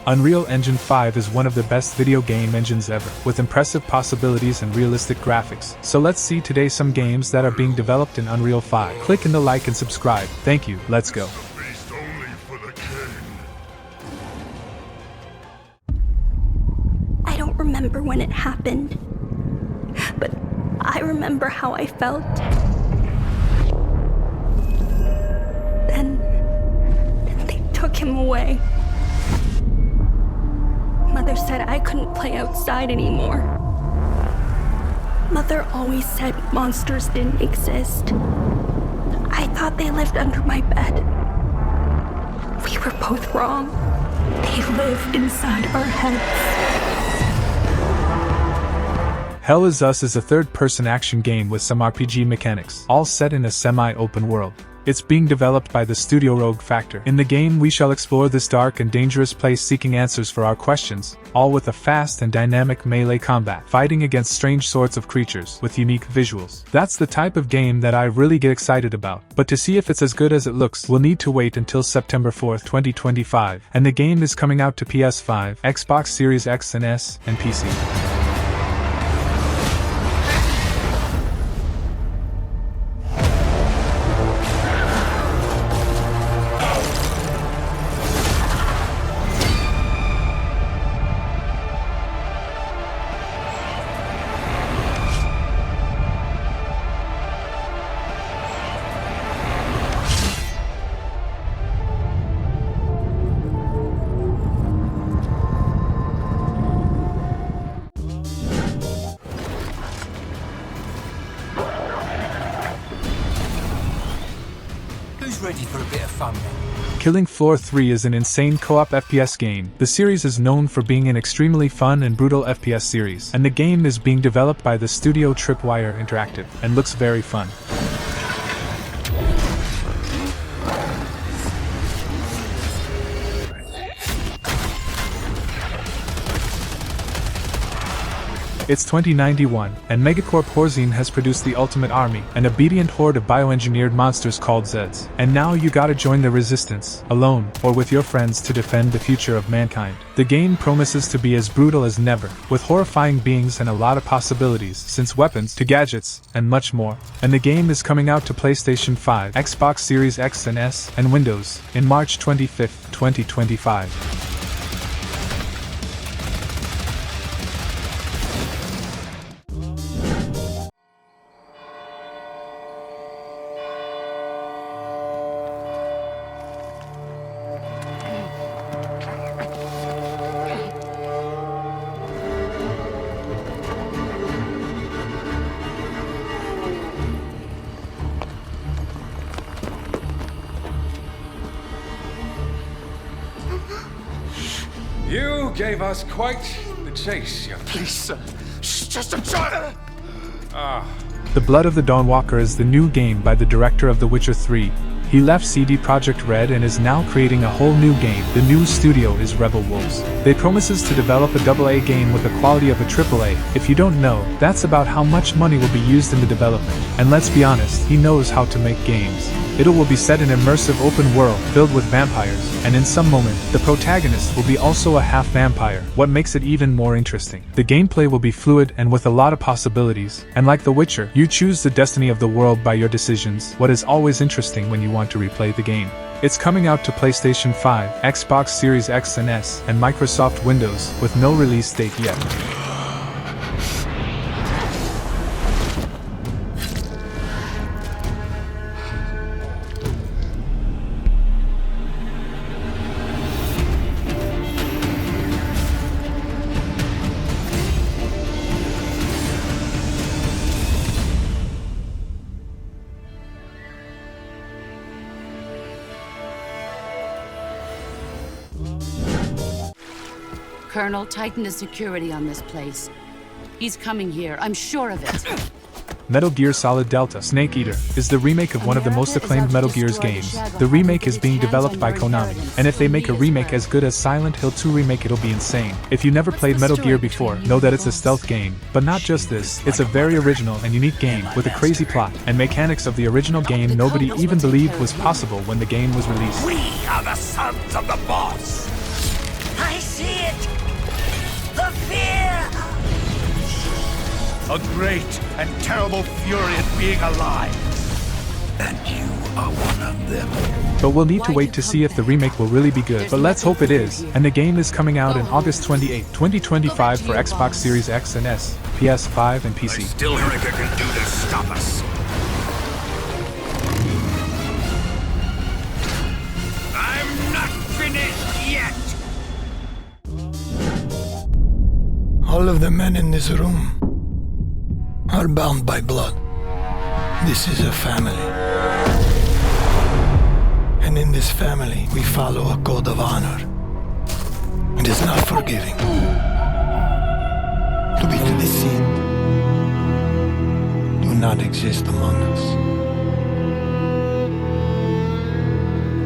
Unreal Engine 5 is one of the best video game engines ever, with impressive possibilities and realistic graphics. So let's see today some games that are being developed in Unreal 5. Click in the like and subscribe. Thank you, let's go. I don't remember when it happened, but I remember how I felt. Then they took him away. Mother said I couldn't play outside anymore. Mother always said monsters didn't exist. I thought they lived under my bed. We were both wrong. They live inside our heads. Hell Is Us is a third-person action game with some RPG mechanics, all set in a semi-open world. It's being developed by the studio Rogue Factor. In the game, we shall explore this dark and dangerous place seeking answers for our questions, all with a fast and dynamic melee combat, fighting against strange sorts of creatures with unique visuals. That's the type of game that I really get excited about. But to see if it's as good as it looks, we'll need to wait until September 4th, 2025, and the game is coming out to PS5, Xbox Series X and S, and PC. Ready for a bit of fun then? Killing Floor 3 is an insane co-op FPS game. The series is known for being an extremely fun and brutal FPS series, and the game is being developed by the studio Tripwire Interactive, and looks very fun. It's 2091, and Megacorp Horzine has produced the ultimate army, an obedient horde of bioengineered monsters called Zeds. And now you gotta join the resistance, alone, or with your friends to defend the future of mankind. The game promises to be as brutal as never, with horrifying beings and a lot of possibilities, since weapons to gadgets, and much more. And the game is coming out to PlayStation 5, Xbox Series X and S, and Windows, in March 25th, 2025. You gave us quite the chase, young. Please, sir. She's just a child! The Blood of the Dawnwalker is the new game by the director of The Witcher 3. He left CD Projekt Red and is now creating a whole new game. The new studio is Rebel Wolves. They promises to develop a AA game with the quality of a AAA. If you don't know, that's about how much money will be used in the development. And let's be honest, he knows how to make games. It will be set in an immersive open world filled with vampires, and in some moment, the protagonist will be also a half vampire, what makes it even more interesting. The gameplay will be fluid and with a lot of possibilities, and like The Witcher, you choose the destiny of the world by your decisions, what is always interesting when you want to replay the game. It's coming out to PlayStation 5, Xbox Series X and S, and Microsoft Windows, with no release date yet. Colonel, tighten the security on this place. He's coming here, I'm sure of it. Metal Gear Solid Delta Snake Eater is the remake of one of the most acclaimed Metal Gear's games. The remake is being developed by Konami, and if they make a remake as good as Silent Hill 2 remake, it'll be insane. If you never played Metal Gear before, know that it's a stealth game. But not just this, it's a very original and unique game with a crazy plot and mechanics of the original game nobody even believed was possible when the game was released. We are the sons of the boss! I see it! The fear! A great and terrible fury at being alive. And you are one of them. But we'll need to wait to see if the remake will really be good. But let's hope it is, and the game is coming out in August 28, 2025 for Xbox Series X and S, PS5 and PC. Still Erica can do to stop us. I'm not finished yet! All of the men in this room are bound by blood. This is a family. And in this family, we follow a code of honor. It is not forgiving. To be deceived do not exist among us.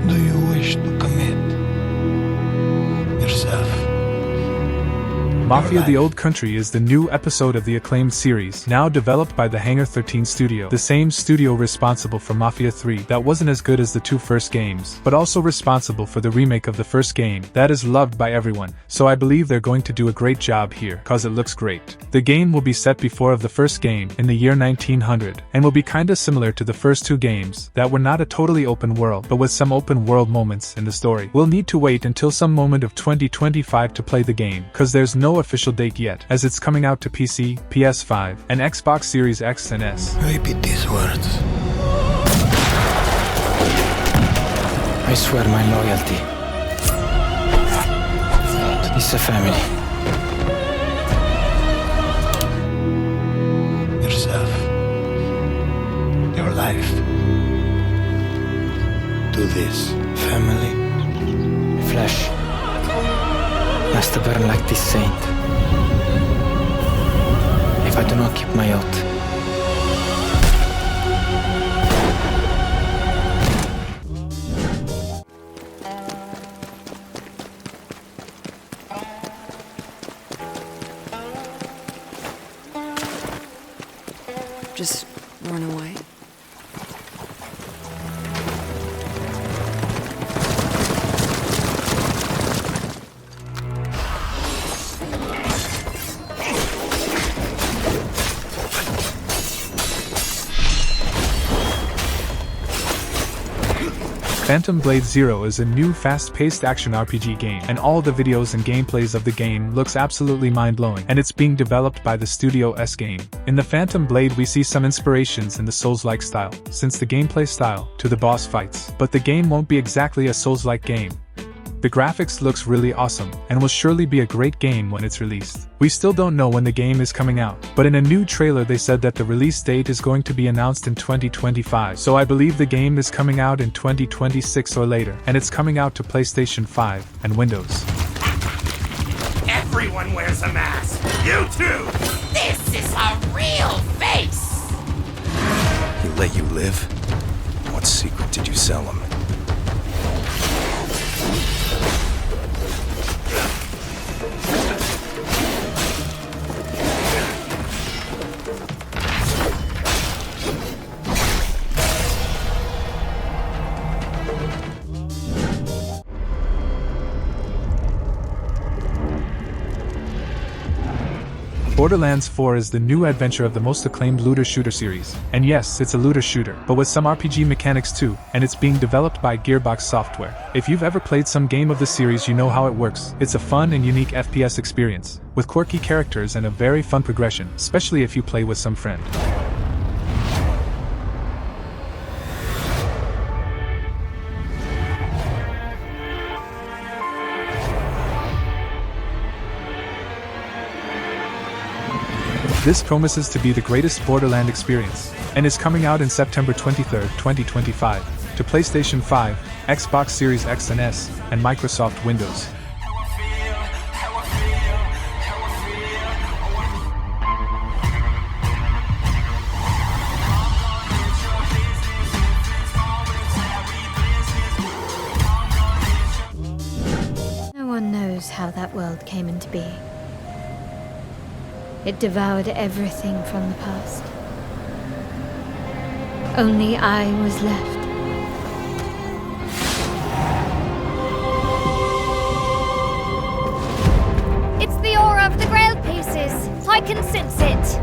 Do you wish to commit yourself? Mafia the Old Country is the new episode of the acclaimed series, now developed by the Hangar 13 studio, the same studio responsible for Mafia 3 that wasn't as good as the two first games, but also responsible for the remake of the first game that is loved by everyone, so I believe they're going to do a great job here, cause it looks great. The game will be set before of the first game, in the year 1900, and will be kinda similar to the first two games, that were not a totally open world, but with some open world moments in the story. We'll need to wait until some moment of 2025 to play the game, cause there's no official date yet, as it's coming out to PC, PS5, and Xbox Series X and S. Repeat these words. I swear my loyalty to this family. Yourself. Your life. To this family. My flesh has to burn like this saint. If I do not keep my oath. Just run away. Phantom Blade Zero is a new fast-paced action RPG game, and all the videos and gameplays of the game looks absolutely mind-blowing, and it's being developed by the Studio S game. In the Phantom Blade we see some inspirations in the Souls-like style, since the gameplay style, to the boss fights, but the game won't be exactly a Souls-like game. The graphics looks really awesome, and will surely be a great game when it's released. We still don't know when the game is coming out, but in a new trailer they said that the release date is going to be announced in 2025, so I believe the game is coming out in 2026 or later, and it's coming out to PlayStation 5 and Windows. Everyone wears a mask! You too! This is a real face! He let you live? What secret did you sell him? Borderlands 4 is the new adventure of the most acclaimed looter-shooter series. And yes, it's a looter-shooter, but with some RPG mechanics too, and it's being developed by Gearbox Software. If you've ever played some game of the series you know how it works. It's a fun and unique FPS experience, with quirky characters and a very fun progression, especially if you play with some friend. This promises to be the greatest Borderland experience, and is coming out in September 23, 2025, to PlayStation 5, Xbox Series X and S, and Microsoft Windows. No one knows how that world came into being. It devoured everything from the past. Only I was left. I can sense it.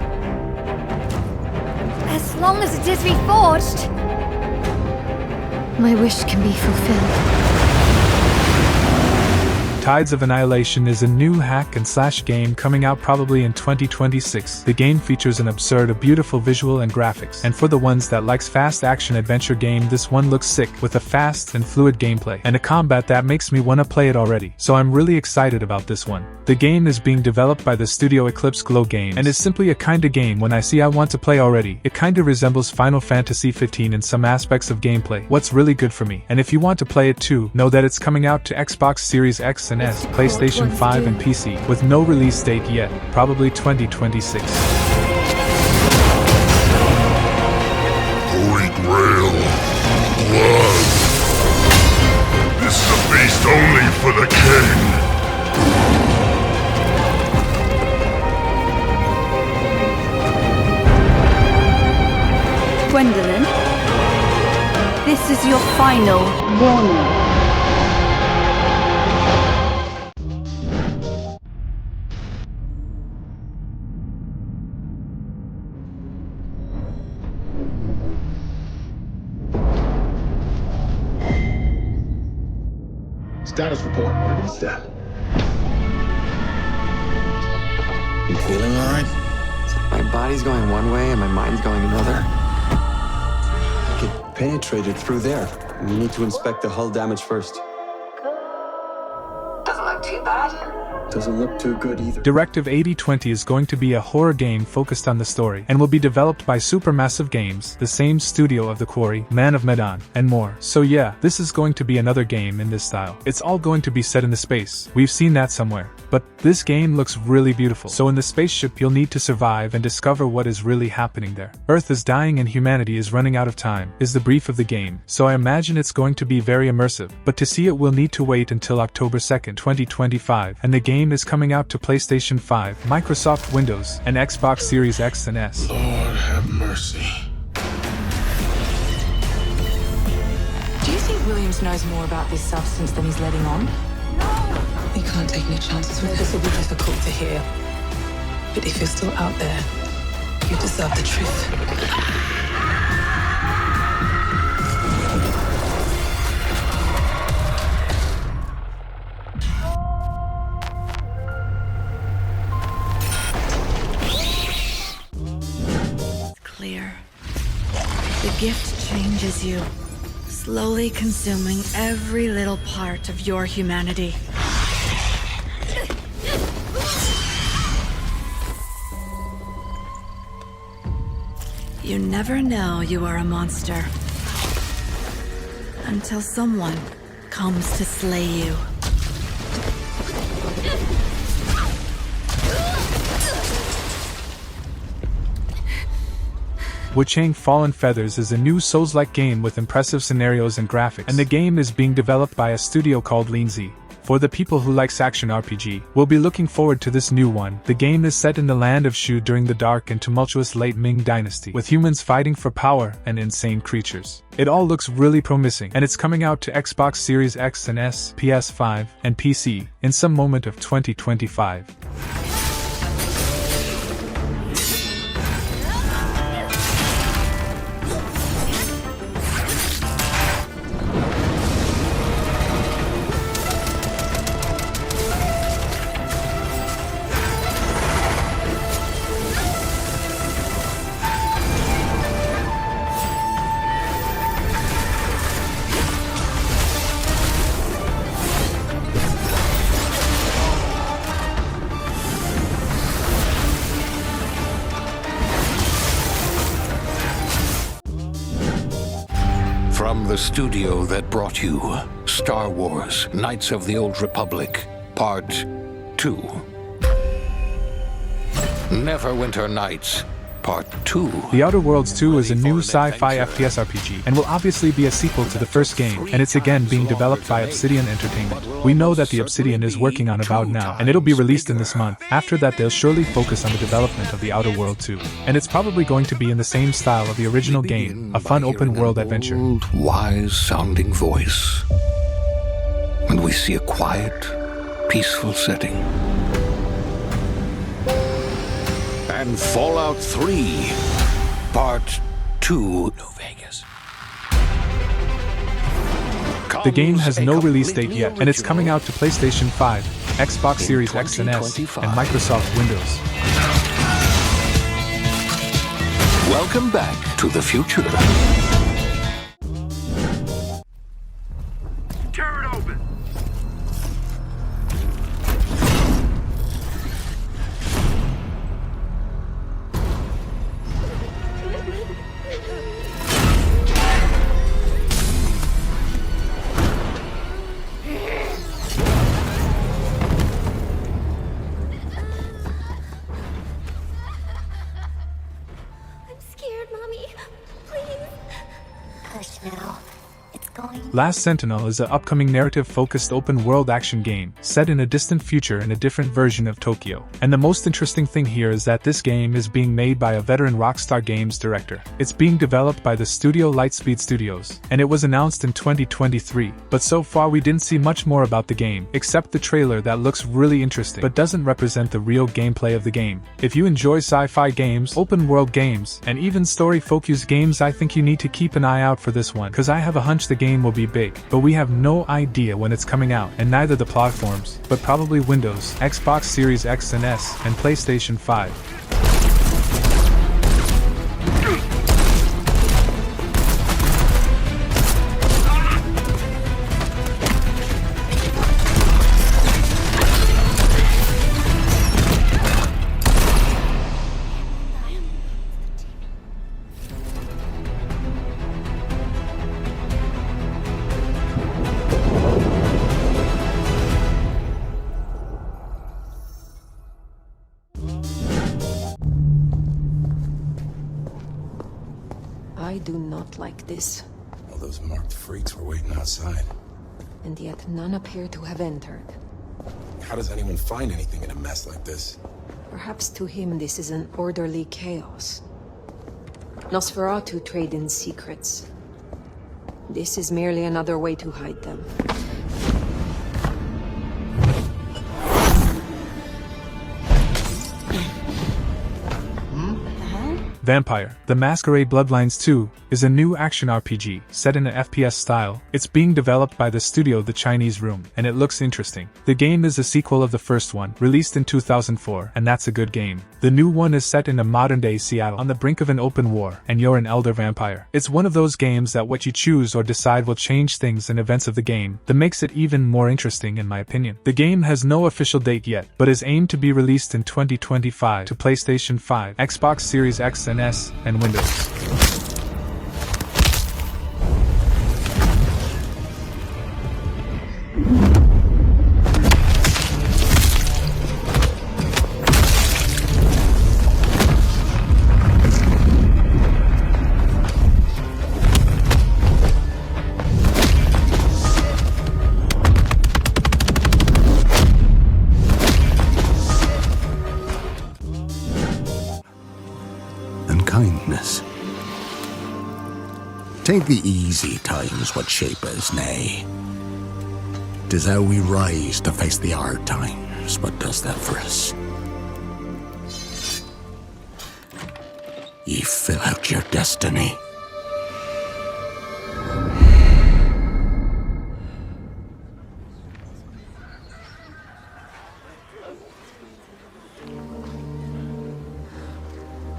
As long as it is reforged. My wish can be fulfilled. Tides of Annihilation is a new hack-and-slash game coming out probably in 2026. The game features an absurd of beautiful visual and graphics, and for the ones that likes fast action-adventure game, this one looks sick, with a fast and fluid gameplay, and a combat that makes me wanna play it already. So I'm really excited about this one. The game is being developed by the studio Eclipse Glow Games, and is simply a kinda game when I see I want to play already. It kinda resembles Final Fantasy XV in some aspects of gameplay, what's really good for me. And if you want to play it too, know that it's coming out to Xbox Series X and S, PlayStation 5 and PC, with no release date yet, probably 2026. Holy Grail. Blood. This is a feast only for the king. Gwendolyn, this is your final warning. Status report. What's that? You feeling all right? My body's going one way and my mind's going another. It penetrated through there. We need to inspect the hull damage first. Doesn't look too bad. Doesn't look too good either. Directive 8020 is going to be a horror game focused on the story, and will be developed by Supermassive Games, the same studio of The Quarry, Man of Medan, and more. So yeah, this is going to be another game in this style. It's all going to be set in the space. We've seen that somewhere. But this game looks really beautiful. So in the spaceship you'll need to survive and discover what is really happening there. Earth is dying and humanity is running out of time, is the brief of the game, so I imagine it's going to be very immersive. But to see it we'll need to wait until October 2nd, 2025, and the game is coming out to PlayStation 5, Microsoft Windows, and Xbox Series X and S. Lord have mercy. Do you think Williams knows more about this substance than he's letting on? We can't take any chances with this. Will be difficult to hear. But if you're still out there, you deserve the truth. It's clear. The gift changes you, slowly consuming every little part of your humanity. You never know you are a monster until someone comes to slay you. Wuchang Fallen Feathers is a new Souls-like game with impressive scenarios and graphics, and the game is being developed by a studio called Mindseye. For the people who likes action RPG, we'll be looking forward to this new one. The game is set in the land of Shu during the dark and tumultuous late Ming dynasty, with humans fighting for power and insane creatures. It all looks really promising, and it's coming out to Xbox Series X and S, PS5, and PC in some moment of 2025. From the studio that brought you Star Wars: Knights of the Old Republic, Part 2. Neverwinter Nights, Part 2. The Outer Worlds 2 is a new sci-fi FPS RPG, and will obviously be a sequel to the first game, and it's again being developed by Obsidian Entertainment. We know that the Obsidian is working on About now, and it'll be released in this month. After that they'll surely focus on the development of the Outer World 2. And it's probably going to be in the same style of the original game, a fun open world adventure. Wise-sounding voice. And we see a quiet, peaceful setting. and Fallout 3, Part 2. New Vegas. The game has no release date yet, and it's coming out to PlayStation 5, Xbox Series X and S, and Microsoft Windows. Welcome back to the future. Tear it open! Last Sentinel is an upcoming narrative-focused open-world action game, set in a distant future in a different version of Tokyo. And the most interesting thing here is that this game is being made by a veteran Rockstar Games director. It's being developed by the studio Lightspeed Studios, and it was announced in 2023. But so far we didn't see much more about the game, except the trailer that looks really interesting, but doesn't represent the real gameplay of the game. If you enjoy sci-fi games, open-world games, and even story-focused games, I think you need to keep an eye out for this one, cause I have a hunch the game will be big, but we have no idea when it's coming out, and neither the platforms, but probably Windows, Xbox Series X and S, and PlayStation 5. I do not like this. All those marked freaks were waiting outside. And yet none appear to have entered. How does anyone find anything in a mess like this? Perhaps to him this is an orderly chaos. Nosferatu trade in secrets. This is merely another way to hide them. Vampire: The Masquerade Bloodlines 2 is a new action RPG set in an FPS style. It's being developed by the studio The Chinese Room, and it looks interesting. The game is a sequel of the first one, released in 2004, and that's a good game. The new one is set in a modern-day Seattle on the brink of an open war, and you're an elder vampire. It's one of those games that what you choose or decide will change things and events of the game. That makes it even more interesting in my opinion. The game has no official date yet, but is aimed to be released in 2025 to PlayStation 5, Xbox Series X and S, and Windows. Kindness. Take the easy times what shape us, nay. 'Tis how we rise to face the hard times what does that for us. Ye fill out your destiny.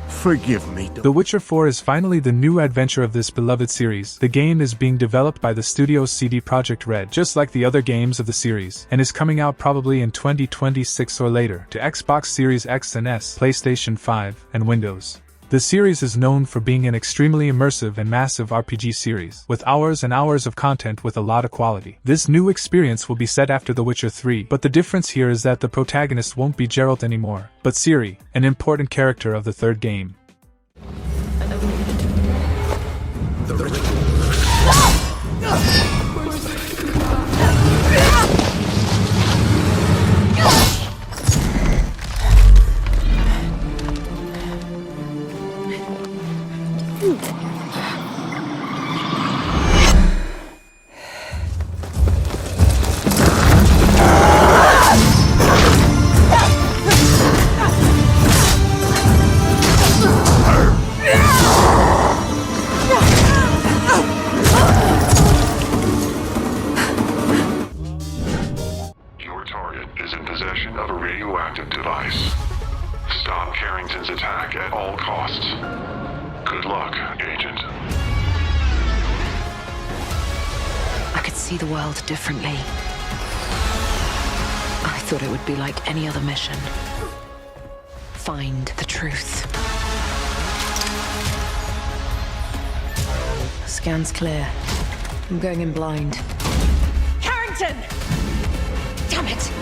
Forgive me. The Witcher 4 is finally the new adventure of this beloved series. The game is being developed by the studio CD Projekt Red, just like the other games of the series, and is coming out probably in 2026 or later to Xbox Series X and S, PlayStation 5, and Windows. The series is known for being an extremely immersive and massive RPG series, with hours and hours of content with a lot of quality. This new experience will be set after The Witcher 3, but the difference here is that the protagonist won't be Geralt anymore, but Ciri, an important character of the third game. is in possession of a radioactive device. Stop Carrington's attack at all costs. Good luck, Agent. I could see the world differently. I thought it would be like any other mission. Find the truth. Scan's clear. I'm going in blind. Carrington! Damn it!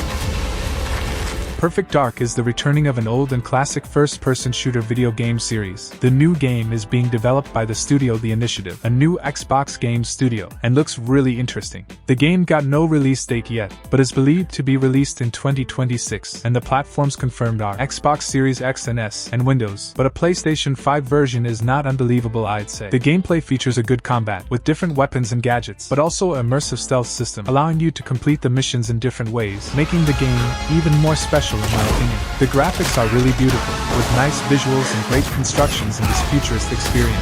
Perfect Dark is the returning of an old and classic first-person shooter video game series. The new game is being developed by the studio The Initiative, a new Xbox game studio, and looks really interesting. The game got no release date yet, but is believed to be released in 2026, and the platforms confirmed are Xbox Series X and S, and Windows, but a PlayStation 5 version is not unbelievable, I'd say. The gameplay features a good combat, with different weapons and gadgets, but also an immersive stealth system, allowing you to complete the missions in different ways, making the game even more special in my opinion. The graphics are really beautiful, with nice visuals and great constructions in this futurist experience.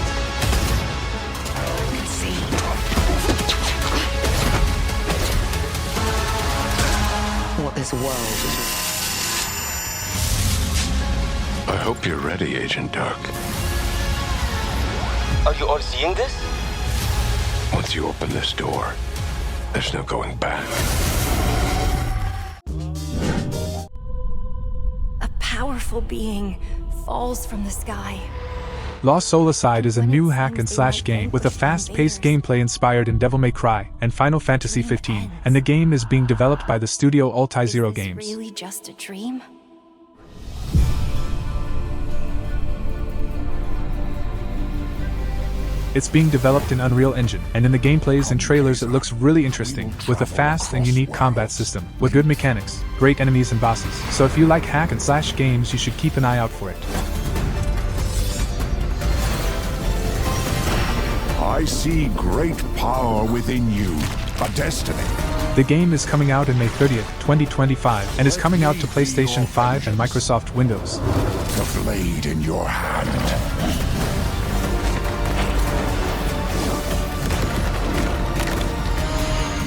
What this world is. I hope you're ready, Agent Dark. Are you all seeing this? Once you open this door, there's no going back. Powerful being falls from the sky. Lost Soulside is a new hack-and-slash game with a fast-paced gameplay inspired in Devil May Cry and Final Fantasy XV, and the game is being developed by the studio Ulti-Zero Games. Is this really just a dream? It's being developed in Unreal Engine, and in the gameplays and trailers it looks really interesting, with a fast and unique combat system, with good mechanics, great enemies and bosses. So if you like hack-and-slash games, you should keep an eye out for it. I see great power within you, a destiny. The game is coming out in May 30th, 2025, and is coming out to PlayStation 5 and Microsoft Windows. The blade in your hand.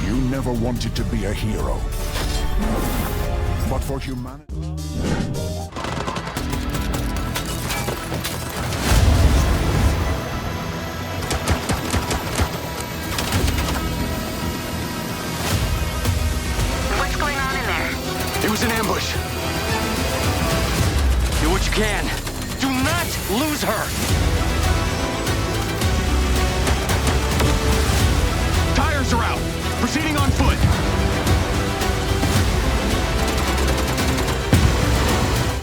You never wanted to be a hero, but for humanity. What's going on in there? It was an ambush. Do what you can. Do not lose her! Tires are out. Proceeding on foot.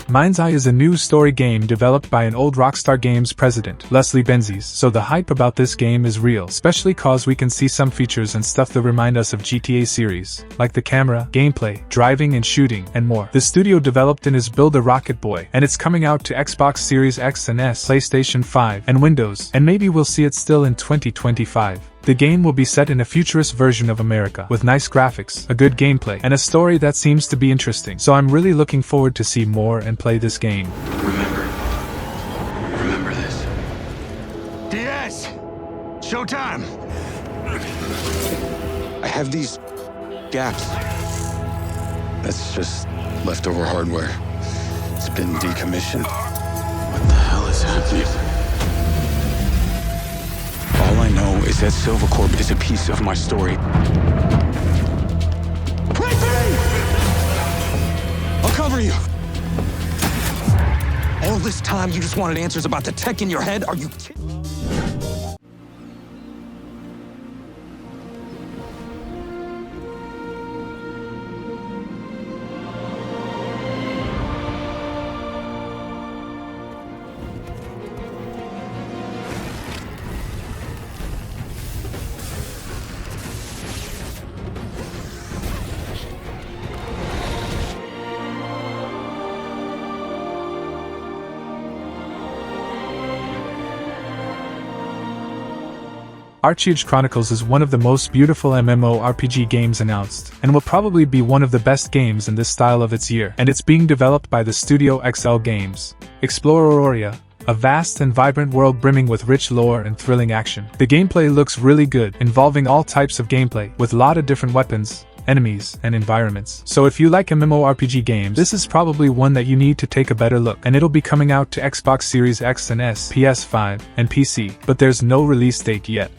Mindseye is a new story game developed by an old Rockstar Games president, Leslie Benzies, so the hype about this game is real, especially cause we can see some features and stuff that remind us of GTA series, like the camera, gameplay, driving and shooting, and more. The studio developed and is Build a Rocket Boy, and it's coming out to Xbox Series X and S, PlayStation 5, and Windows, and maybe we'll see it still in 2025. The game will be set in a futurist version of America, with nice graphics, a good gameplay, and a story that seems to be interesting, so I'm really looking forward to see more and play this game. Remember this. DS! Showtime! I have these gaps. That's just leftover hardware. It's been decommissioned. What the hell is happening? All I know is that Silvercorp is a piece of my story. Wait for me! I'll cover you! All this time you just wanted answers about the tech in your head? Are you kidding? Archeage Chronicles is one of the most beautiful MMORPG games announced, and will probably be one of the best games in this style of its year, and it's being developed by the studio XL Games. Explore Auroria, a vast and vibrant world brimming with rich lore and thrilling action. The gameplay looks really good, involving all types of gameplay, with a lot of different weapons, enemies, and environments. So if you like MMORPG games, this is probably one that you need to take a better look, and it'll be coming out to Xbox Series X and S, PS5, and PC, but there's no release date yet.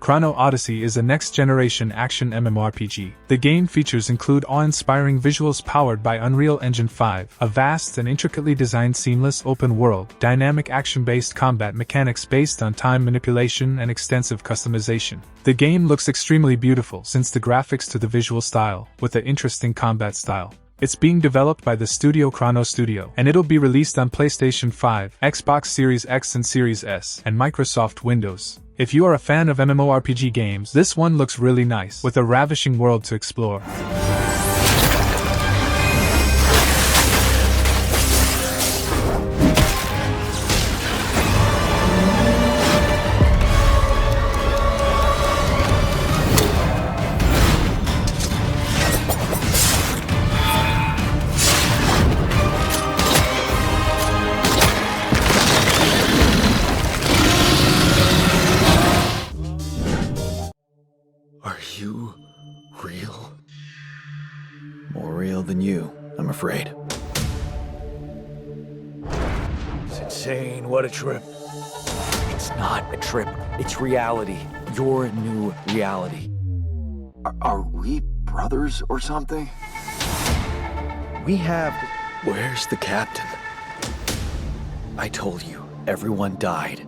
Chrono Odyssey is a next-generation action MMORPG. The game features include awe-inspiring visuals powered by Unreal Engine 5, a vast and intricately designed seamless open-world, dynamic action-based combat mechanics based on time manipulation and extensive customization. The game looks extremely beautiful since the graphics to the visual style, with an interesting combat style. It's being developed by the studio Chrono Studio, and it'll be released on PlayStation 5, Xbox Series X and Series S, and Microsoft Windows. If you are a fan of MMORPG games, this one looks really nice, with a ravishing world to explore. Than you, I'm afraid. It's insane. What a trip. It's not a trip. It's reality. Your new reality. Are we brothers or something? We have... Where's the captain? I told you, everyone died.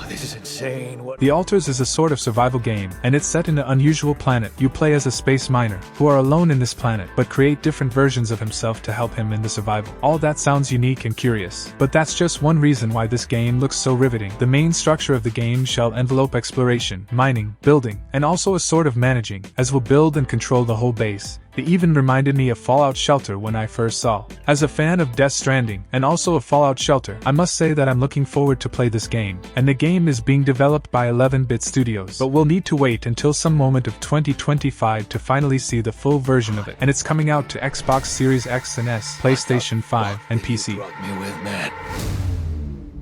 This is insane. The Altars is a sort of survival game, and it's set in an unusual planet. You play as a space miner, who are alone in this planet, but create different versions of himself to help him in the survival. All that sounds unique and curious, but that's just one reason why this game looks so riveting. The main structure of the game shall envelope exploration, mining, building, and also a sort of managing, as will build and control the whole base. It even reminded me of Fallout Shelter when I first saw. As a fan of Death Stranding, and also of Fallout Shelter, I must say that I'm looking forward to play this game. And the game is being developed by 11-bit studios, but we'll need to wait until some moment of 2025 to finally see the full version of it. And it's coming out to Xbox Series X and S, PlayStation 5, and PC. Brought me with Matt.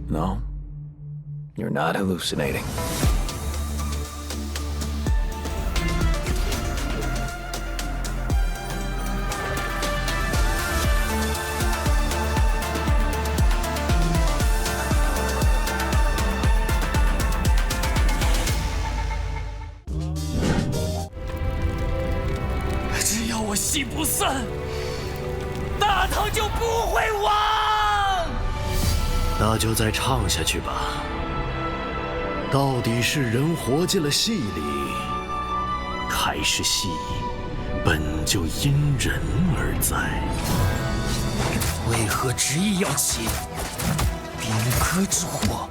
No, you're not hallucinating. 那就再唱下去吧。到底是人活进了戏里，还是戏本就因人而在？为何执意要起兵戈之祸？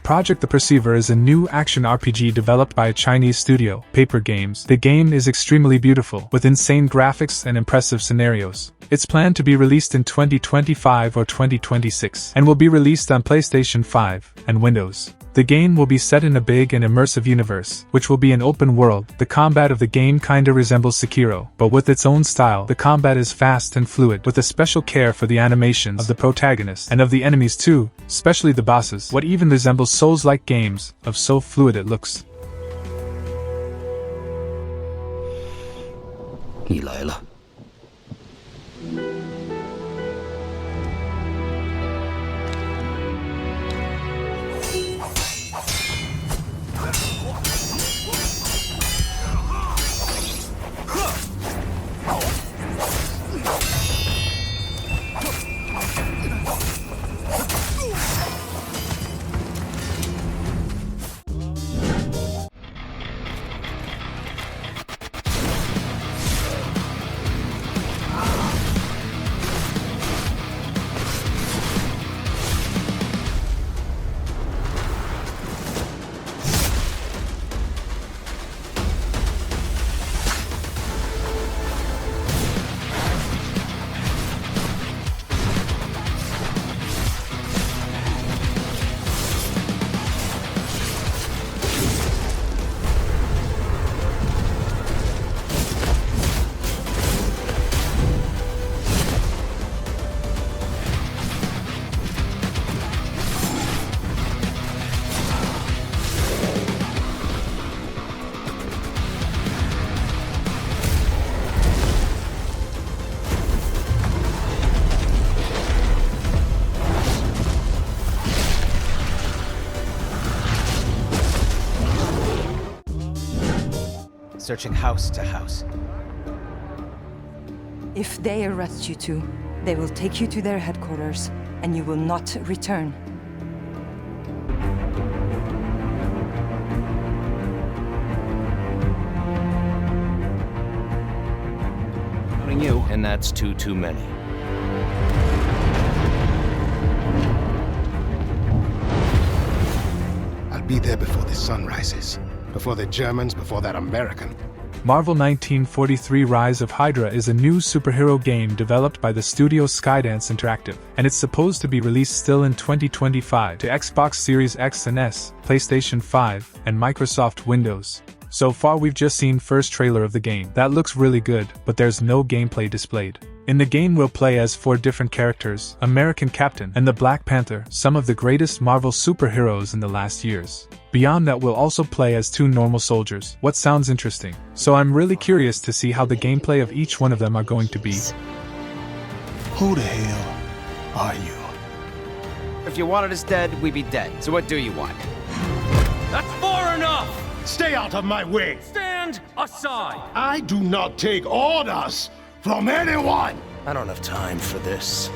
Project the Perceiver is a new action RPG developed by a Chinese studio, Paper Games. The game is extremely beautiful, with insane graphics and impressive scenarios. It's planned to be released in 2025 or 2026, and will be released on PlayStation 5 and Windows. The game will be set in a big and immersive universe, which will be an open world. The combat of the game kinda resembles Sekiro, but with its own style. The combat is fast and fluid, with a special care for the animations of the protagonist and of the enemies too, especially the bosses. What even resembles Souls-like games, of so fluid it looks. 你来了。searching house to house. If they arrest you two, they will take you to their headquarters, and you will not return. Counting you, and that's too many. I'll be there before the sun rises. Before the Germans, before that American. Marvel 1943 Rise of Hydra is a new superhero game developed by the studio Skydance Interactive, and it's supposed to be released still in 2025 to Xbox Series X and S, PlayStation 5, and Microsoft Windows. So far we've just seen first trailer of the game. That looks really good, but there's no gameplay displayed. In the game we'll play as 4 different characters, American Captain and the Black Panther, some of the greatest Marvel superheroes in the last years. Beyond that we'll also play as 2 normal soldiers, what sounds interesting. So I'm really curious to see how the gameplay of each one of them are going to be. Who the hell are you? If you wanted us dead, we'd be dead. So what do you want? That's far enough! Stay out of my way! Stand aside! I do not take orders from anyone! I don't have time for this.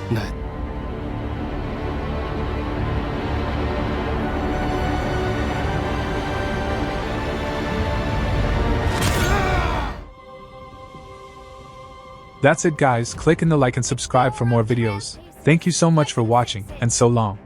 That's it guys, click in the like and subscribe for more videos. Thank you so much for watching, and so long.